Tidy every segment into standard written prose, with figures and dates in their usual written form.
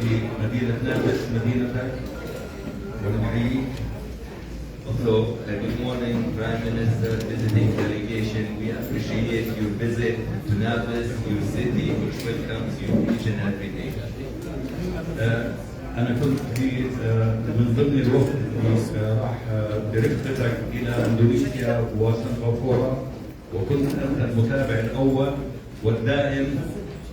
في مدينة نابلس مدينتك ونحييك. So, good morning, Prime Minister, visiting delegation. We appreciate your visit to Nablis, your city, which welcomes you each and every day. أنا كنت في من ضمن الوفد اللي راح برفقتك إلى إندونيسيا وسنغافورة، وكنت أنت المتابع الأول والدائم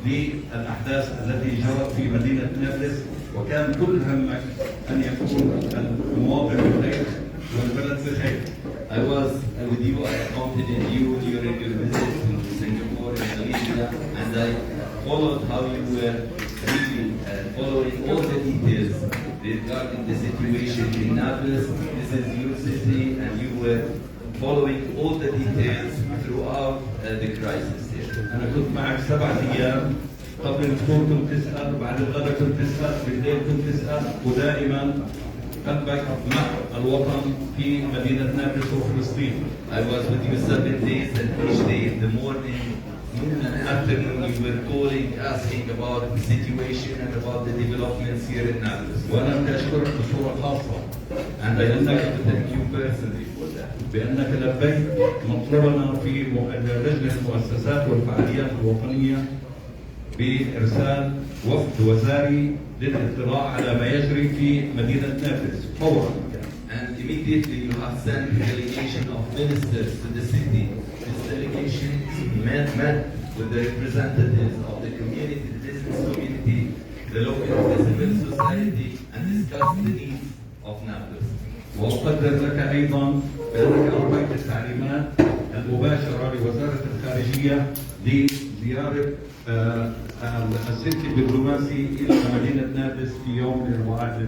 للأحداث التي جرت في مدينة نابلس، وكان كل همك أن يكون المواطن بخير والبلد بخير. I was with you, I accompanied you during your visit to Singapore, Indonesia, and I followed how you were really following all the details regarding the situation in Naples. This is your city, and you were following all the details throughout the crisis here. أنا كنت معك 7 أيام، قبل الفطور كنت تسأل، بعد الغداء كنت تسأل، بالليل كنت تسأل، ودائما قلبك مع الوطن في مدينة نابلس وفلسطين. I was with you 7 days, and each day in the morning, noon and afternoon, you were calling, asking about the situation and about the developments here in Naples. وأنا بدي أشكرك بصورة خاصة And I would like to thank you personally for that. بأنك لبيت مطلبنا في لجنة المؤسسات والفعاليات الوطنية بإرسال وفد وزاري للاطلاع على ما يجري في مدينة نابلس فورا. And immediately you have sent a delegation of ministers to the city. This delegation met with the representatives of the community, the business community, the local civil society, and discussed the needs of Naples. وأقدر لك أيضا بأنك أعطيت التعليمات المباشرة لوزارة الخارجية لزيارة السلك الدبلوماسي إلى مدينة نابلس في يوم الأربعاء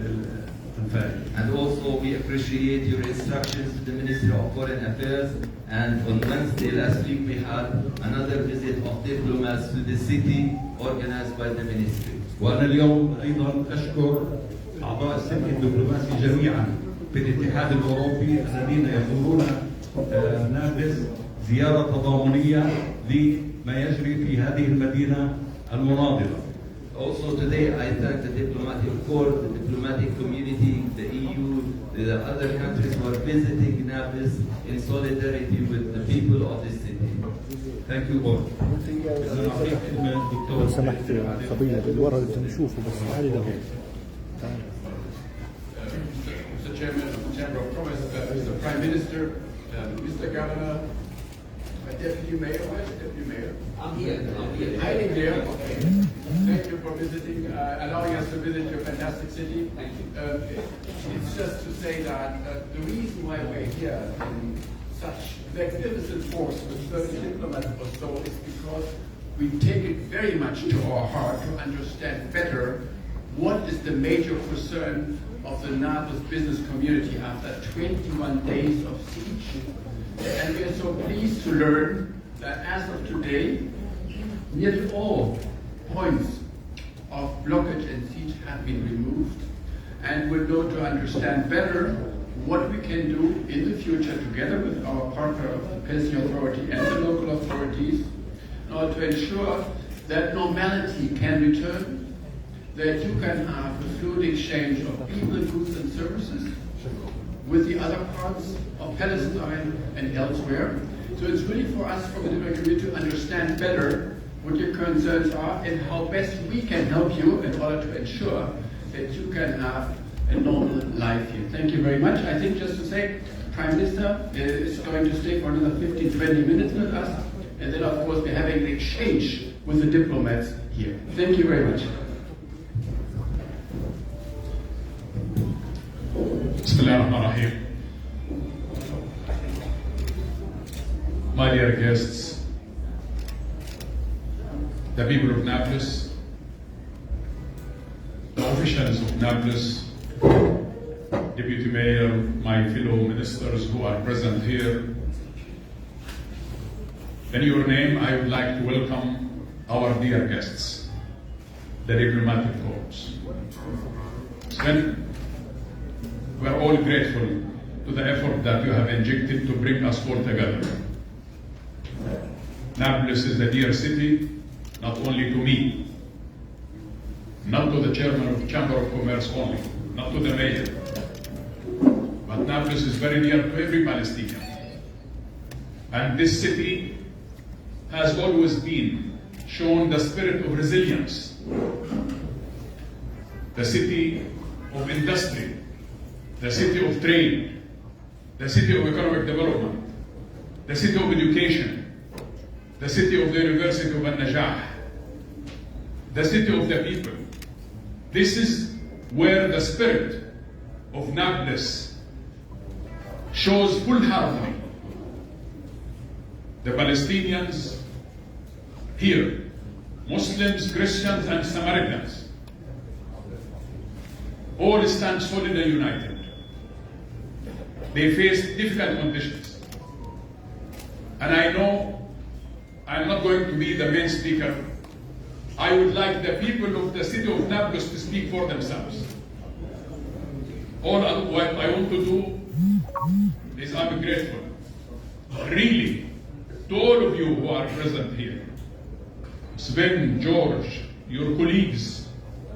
الفائت. And also we appreciate your instructions to the Ministry of Foreign Affairs. And on Wednesday last week we had another visit of diplomats to the city organized by the ministry. وأنا اليوم أيضا أشكر أعضاء السلك الدبلوماسي جميعا في الاتحاد الأوروبي الذين يزورون نابلس زيارة تضامنية لما يجري في هذه المدينة المناضلة. Also today I thank the diplomatic corps, the diplomatic community, the EU, the other countries who are visiting Naples in solidarity with the people of this city. Thank you all. لو سمحت قضية بالورا اللي بنشوفه بس تعالي لهون. Mr. Chairman of the Chamber of Commerce, Mr. Prime Minister, Mr. Governor, Deputy Mayor, where's the Deputy Mayor? I'm here. Hiding there. Okay. Thank you for visiting, allowing us to visit your fantastic city. Thank you. It's just to say that the reason why we're here in such magnificent force with 30 diplomats or so is because we take it very much to our heart to understand better what is the major concern of the Naples business community after 21 days of siege. And we are so pleased to learn that as of today, nearly all points of blockage and siege have been removed, and we'll know to understand better what we can do in the future together with our partner of the Palestinian Authority and the local authorities in order to ensure that normality can return, that you can have a fluid exchange of people, goods and services with the other parts of Palestine and elsewhere. So it's really for us from the diplomatic community to understand better what your concerns are and how best we can help you in order to ensure that you can have a normal life here. Thank you very much. I think just to say, Prime Minister is going to stay for another 15-20 minutes with us, and then of course we're having an exchange with the diplomats here. Thank you very much. Bismillahirrahmanirrahim. My dear guests, the people of Naples, the officials of Naples, Deputy Mayor, my fellow ministers who are present here, in your name I would like to welcome our dear guests, the diplomatic corps. We are all grateful to the effort that you have injected to bring us all together. Nablus is a dear city, not only to me, not to the chairman of the Chamber of Commerce only, not to the mayor. But Nablus is very near to every Palestinian. And this city has always been shown the spirit of resilience. The city of industry, the city of trade, the city of economic development, the city of education, the city of the University of Al-Najah, the city of the people. This is where the spirit of Nablus shows full harmony. The Palestinians here, Muslims, Christians, and Samaritans, all stand solid and united. They face difficult conditions. And I know I'm not going to be the main speaker. I would like the people of the city of Nablus to speak for themselves. All what I want to do is I'm grateful, really, to all of you who are present here. Sven, George, your colleagues,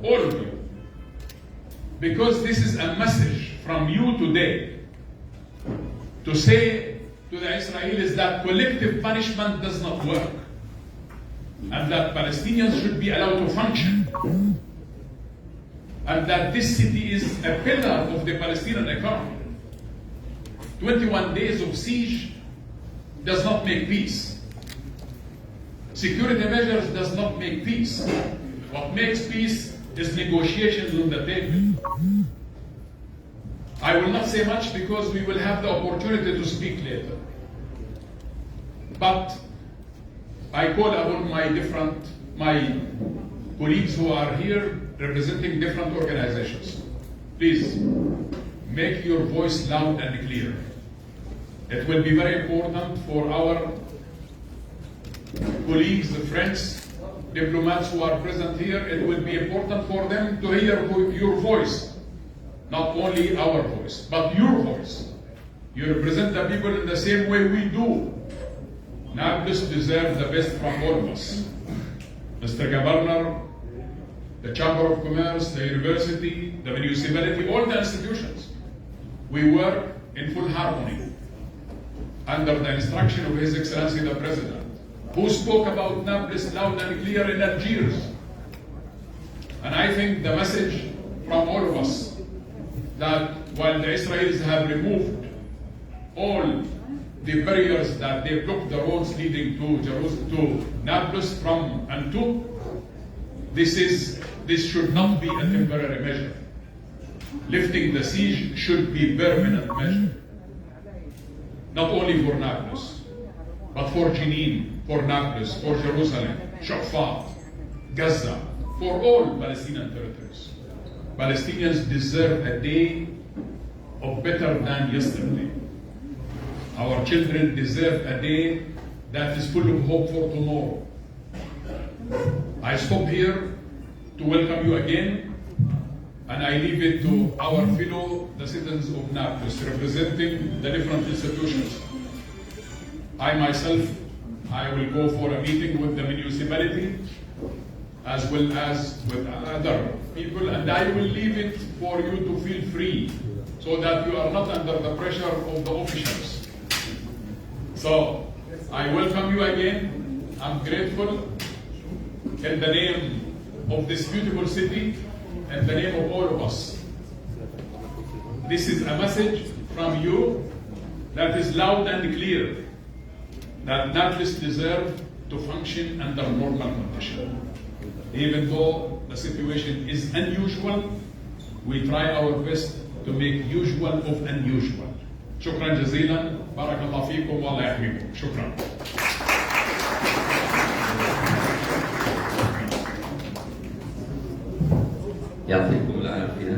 all of you. Because this is a message from you today to say to the Israelis that collective punishment does not work and that Palestinians should be allowed to function and that this city is a pillar of the Palestinian economy. 21 days of siege does not make peace. Security measures does not make peace. What makes peace is negotiations on the table. I will not say much because we will have the opportunity to speak later. But I call upon my colleagues who are here representing different organizations. Please make your voice loud and clear. It will be very important for our colleagues, friends, diplomats who are present here. It will be important for them to hear your voice, not only our voice, but your voice. You represent the people in the same way we do. Nablus deserves the best from all of us. Mr. Governor, the Chamber of Commerce, the university, the municipality, all the institutions. We work in full harmony under the instruction of His Excellency the President, who spoke about Nablus loud and clear in Algiers. And I think the message from all of us that while the Israelis have removed all the barriers that they blocked the roads leading to Jerusalem, to Nablus from and to, this should not be a temporary measure. Lifting the siege should be permanent measure. Not only for Nablus, but for Jenin, for Nablus, for Jerusalem, Shafat, Gaza, for all Palestinian territories. Palestinians deserve a day of better than yesterday. Our children deserve a day that is full of hope for tomorrow. I stop here to welcome you again, and I leave it to our fellow the citizens of Nablus representing the different institutions. I myself, I will go for a meeting with the municipality as well as with other people, and I will leave it for you to feel free so that you are not under the pressure of the officials. So I welcome you again. I'm grateful in the name of this beautiful city and the name of all of us. This is a message from you that is loud and clear, that Nablus deserves to function under normal conditions. Even though the situation is unusual, we try our best to make usual of unusual. شكرا جزيلا، بارك الله فيكم والله يحميكم. شكرا. يعطيكم العافية.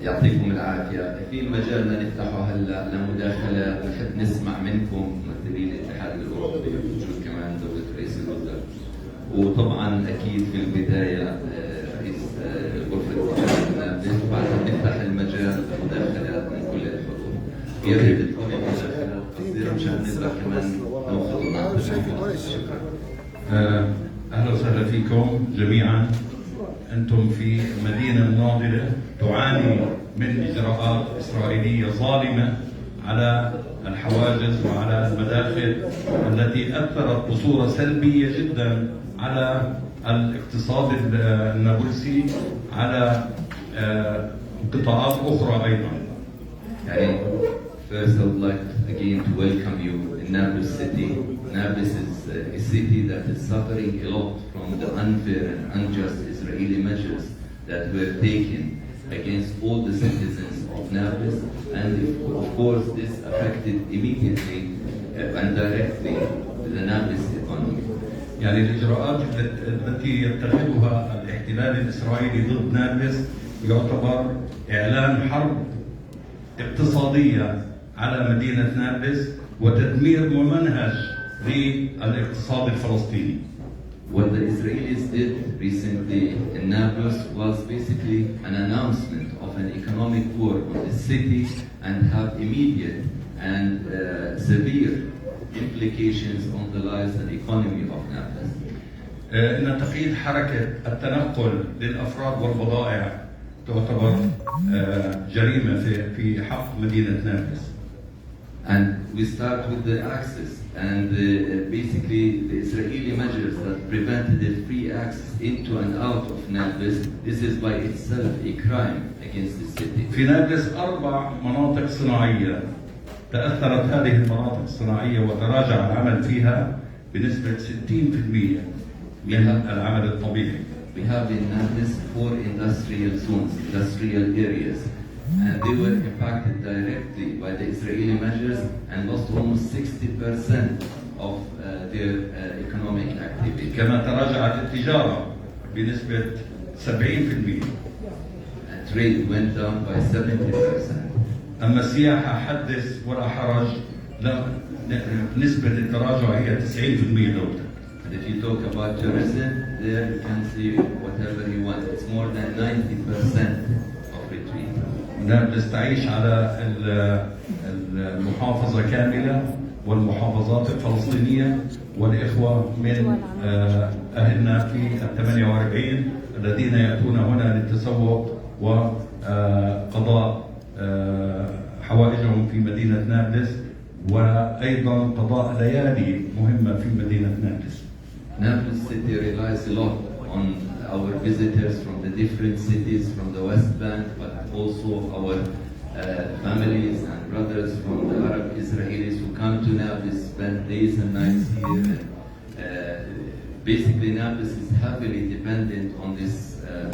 يعطيكم العافية. في مجال نفتحه هلا لمداخلة، نحب نسمع منكم ممثلي الاتحاد الأوروبي، بوجود كمان دولة رئيس الوزراء. وطبعا أكيد في البداية رئيس غرفة نابلس، وبعدها نفتح المجال لمداخلات من كل الحضور. يا ريت تكون مداخلة قصيرة مشان نقدر كمان ناخذ ونعطي. أهلا وسهلا فيكم. بكم جميعا. أنتم في مدينة ناضلة تعاني من إجراءات إسرائيلية ظالمة على الحواجز وعلى المداخل التي أثرت بصورة سلبية جدا على الاقتصاد النابلسي، على قطاعات أخرى أيضا. First, I would like again to welcome you in Nablus city. Nablus is a city that is suffering a lot from the unfair and unjust Israeli measures that were taken against all the citizens of Nablus, and of course this affected immediately and directly the Nablus economy. يعني الإجراءات التي يتخذها الاحتلال الإسرائيلي ضد نابلس يعتبر إعلان حرب اقتصادية على مدينة نابلس وتدمير ممنهج للاقتصاد الفلسطيني. What the Israelis did recently in Nablus was basically an announcement of an economic war on the city and have immediate and severe implications on the lives and economy of Nablus. إن تقييد حركة التنقل للأفراد والبضائع تعتبر جريمة في حق مدينة نابلس. And we start with the access and basically the Israeli measures that prevented the free access into and out of Nablus. This is by itself a crime against the city. في نابلس 4 مناطق صناعية تأثرت هذه المناطق الصناعية وتراجع العمل فيها بنسبة 60% من العمل الطبيعي. We have in Nablus 4 industrial zones, industrial areas, and they were impacted directly by the Israeli measures and lost almost 60% of their economic activity. كما تراجعت التجارة بنسبة 70%. And trade went down by 70%. أما السياحة حدث ولا حرج، نسبة التراجع هي 90% دوله. And if you talk about tourism, there you can see whatever you want. It's more than 90% of retreat. نابلس تعيش على المحافظة كاملة والمحافظات الفلسطينية والإخوة من أهلنا في 48 الذين يأتون هنا للتسوق وقضاء حوائجهم في مدينة نابلس، وأيضا قضاء ليالي مهمة في مدينة نابلس. Nablus city relies a lot on our visitors from the different cities from the West Bank, but also our families and brothers from the Arab Israelis who come to Nablus, spend days and nights here. Basically, Nablus is heavily dependent on this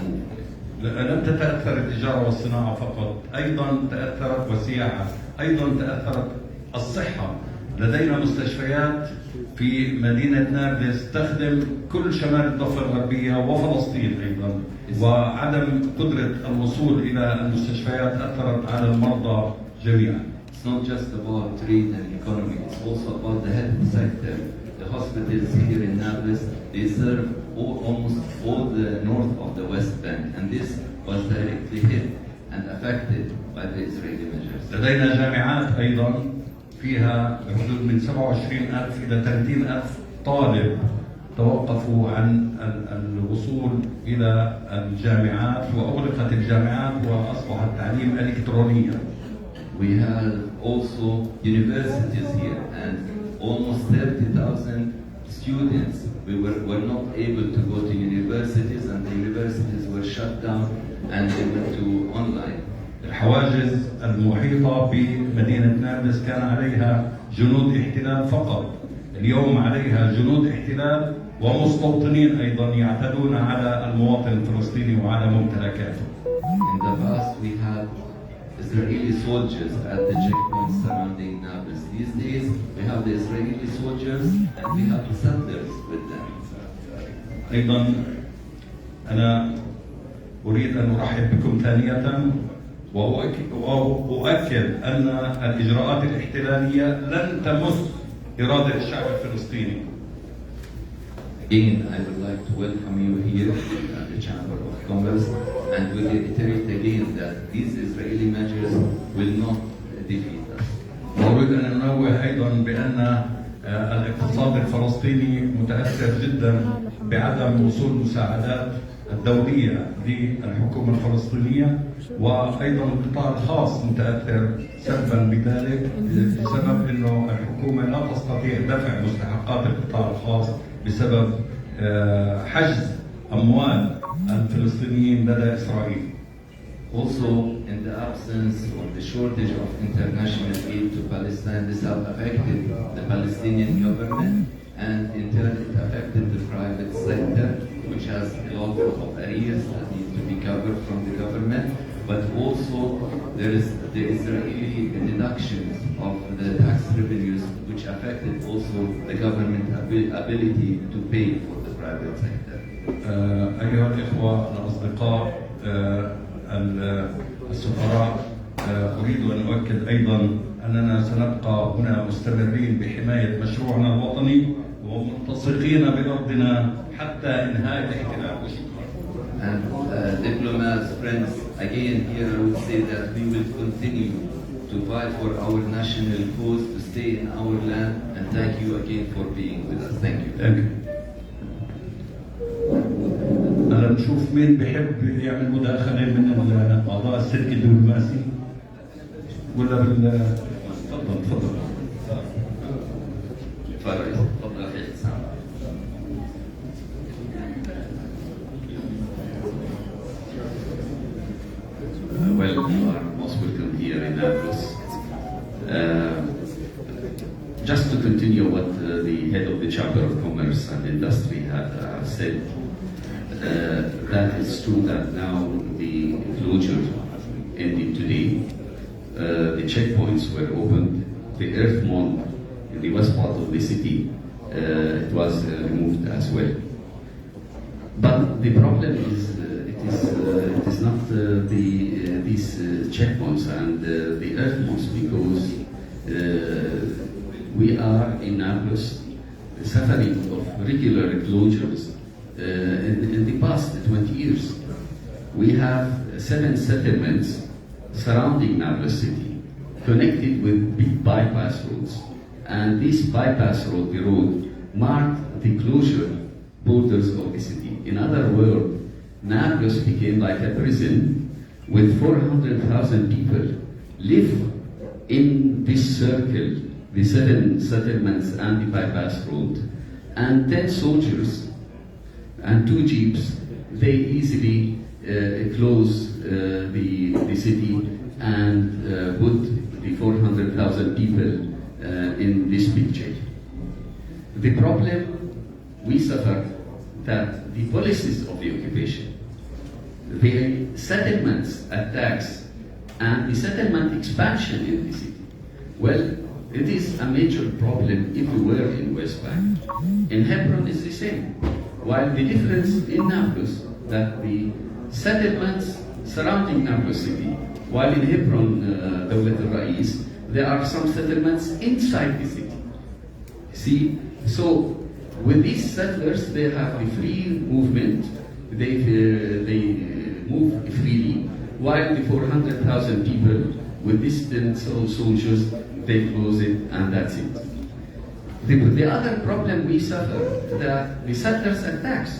movement. لم تتأثر التجارة والصناعة فقط، أيضا تأثرت والسياحة، أيضا تأثرت الصحة. لدينا مستشفيات في مدينة نابلس تخدم كل شمال الضفة الغربية وفلسطين أيضا، وعدم قدرة الوصول إلى المستشفيات أثرت على المرضى جميعا. It's not just about trade and economy, it's also about the health sector. The hospitals here in Nablus, they serve almost all the north of the West Bank, and this was directly hit and affected by the Israeli measures. لدينا جامعات أيضا فيها بحدود من 27,000 إلى 30,000 طالب توقفوا عن الوصول إلى الجامعات وأغلقت الجامعات وأصبح التعليم إلكترونيا. We have also universities here and almost 30,000 students were not able to go to universities, and the universities were shut down and they went to online. الحواجز المحيطة بمدينة نابلس كان عليها جنود احتلال فقط، اليوم عليها جنود احتلال ومستوطنين أيضا يعتدون على المواطن الفلسطيني وعلى ممتلكاته. In the past we had Israeli soldiers at the checkpoints surrounding Nablus. These days we have the Israeli soldiers and we have the settlers with them. أيضا أنا أريد أن أرحب بكم ثانية وأؤكد أن الإجراءات الاحتلالية لن تمس إرادة الشعب الفلسطيني. Again, I would like to welcome you here at the Chamber of Commerce, and we reiterate again that these Israeli measures will not defeat us. وأريد أن أنوه أيضا بأن الاقتصاد الفلسطيني متأثر جدا بعدم وصول المساعدات الدولية للحكومة الفلسطينية، وأيضا القطاع الخاص متأثر سلبا بذلك بسبب أنه الحكومة لا تستطيع دفع مستحقات القطاع الخاص بسبب حجز أموال الفلسطينيين لدى إسرائيل. Also, in the absence or the shortage of international aid to Palestine, this has affected the Palestinian government, and in turn it affected the private sector, which has a lot of areas that need to be covered from the government. But also there is the Israeli deductions of the tax revenues, which affected also the government ability to pay for the private sector. أيها الإخوة الأصدقاء السفراء، أريد أن أؤكد أيضا أننا سنبقى هنا مستمرين بحماية مشروعنا الوطني وملتصقين بأرضنا حتى إنهاء الاحتلال. وشكرا. And diplomats, friends, again here I would say that we will continue to fight for our national cause, to stay in our land, and thank you again for being with us. Thank you. Thank you. هلا نشوف مين بحب يعمل مداخلة من أعضاء السلك الدبلوماسي ولا تفضل تفضل. تفضل أخي حسام. Well, you are most welcome here in Nablis. Just to continue what the head of the Chamber of Commerce and Industry had said, that it's true that now the closure ended today. The checkpoints were opened. The earth mall in the west part of the city, it was removed as well. But the problem is, it is not these checkpoints and the earth malls, because we are in Nablis suffering of regular closures. In the past 20 years, we have 7 settlements surrounding Nablis city, connected with big bypass roads. And this bypass road, the road, marked the closure borders of the city. In other words, Nablis became like a prison with 400,000 people live in this circle, the 7 settlements and the bypass road, and 10 soldiers and 2 jeeps, they easily close the city and put the 400,000 people in this picture. The problem we suffer that the policies of the occupation, the settlements attacks and the settlement expansion in the city, well, it is a major problem everywhere in West Bank. In Hebron it's the same. While the difference in Nablus, that the settlements surrounding Nablus city, while in Hebron, Rئيس, there are some settlements inside the city. See, so with these settlers, they have the free movement, they move freely, while the 400,000 people with these 10 soldiers, they close it and that's it. The other problem we suffer, that the settlers attacks.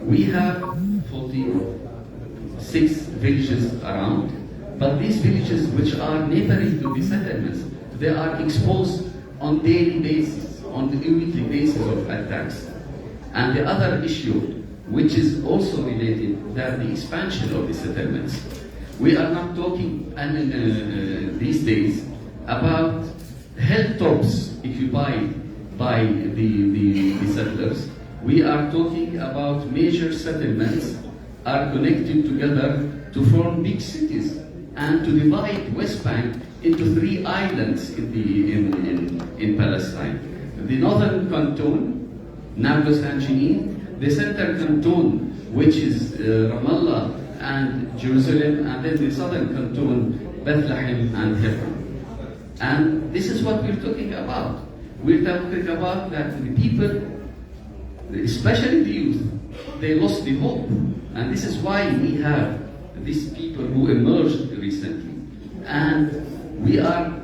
We have 46 villages around, but these villages which are neighboring to the settlements, they are exposed on daily basis, on the weekly basis of attacks. And the other issue, which is also related, that the expansion of the settlements. We are not talking these days about hilltops occupied by the settlers. We are talking about major settlements are connected together to form big cities and to divide West Bank into 3 islands in Palestine. The northern canton, Nablus and Jenin, the center canton, which is Ramallah and Jerusalem, and then the southern canton, Bethlehem and Hebron. And this is what we're talking about. We're talking about that the people, especially the youth, they lost the hope. And this is why we have these people who emerged recently. And we are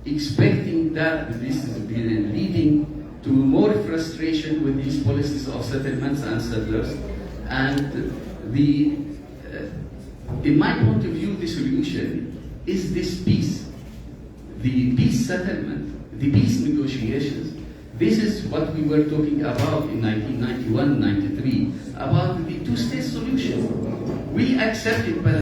expecting that this is leading to more frustration with these policies of settlements and settlers. And in my point of view, the solution is this peace, the peace settlement, the peace negotiations. This is what we were talking about in 1991-93, about the two-state solution. We accepted